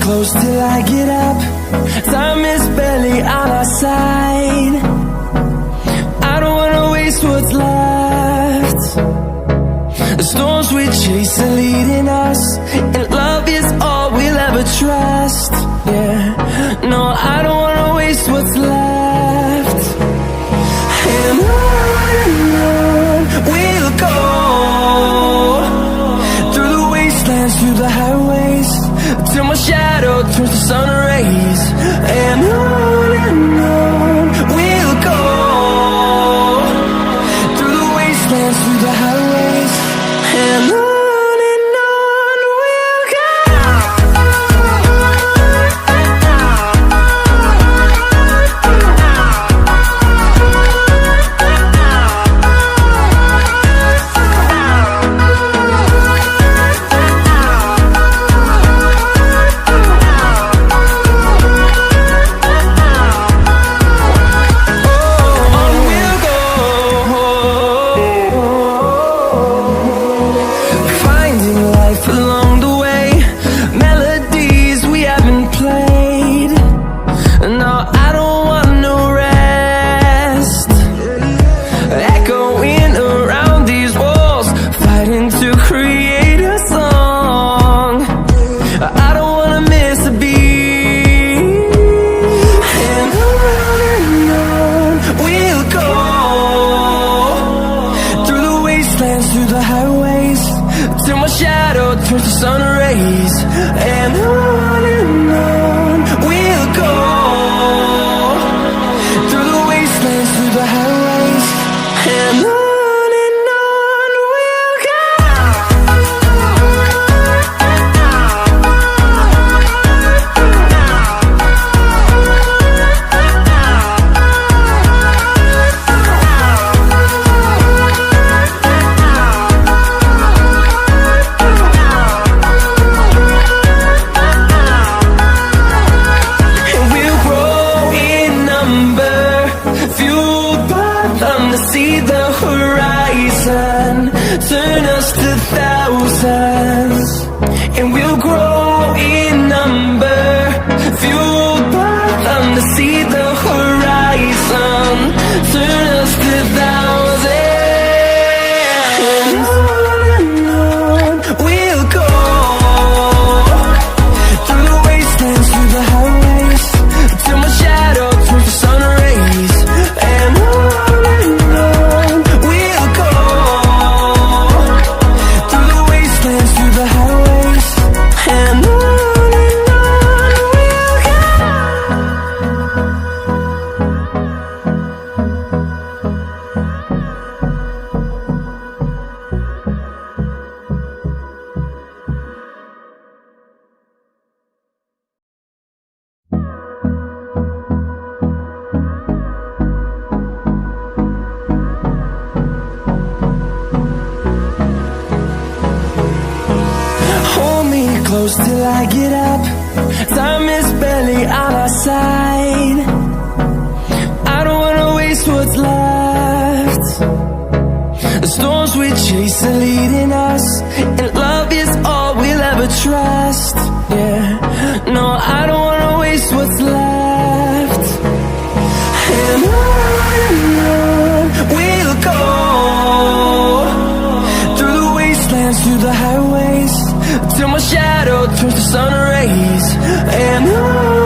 Close till I get up. Time is barely on our side. I don't wanna waste what's left. The storms we chase are leading us, and love is all we'll ever trust. Yeah, no, I don't wanna waste what's left. And on we'll go, through the wastelands, through the highways, till my shadow turns to sun rays. And on we'll go, through the wastelands, through the highways, and on we'll go. Through the highways, till my shadow turns to sun rays. And on we'll go, through the wastelands, through the highways, and on we'll go. See the horizon, turn us to thousands, and we'll grow in number, fueled by them to see the horizon, turn us to thousands. And on we'll go, through the wastelands, through the highways, till my shadow turns to sun rays. And close till I get up. Time is barely on our side. I don't wanna waste what's left. The storms we chase are leading us, and love is all we'll ever trust. Yeah, no, I don't wanna waste what's left. And on we'll go, through the wastelands, through the highways, till my shadow turns to sun rays. And on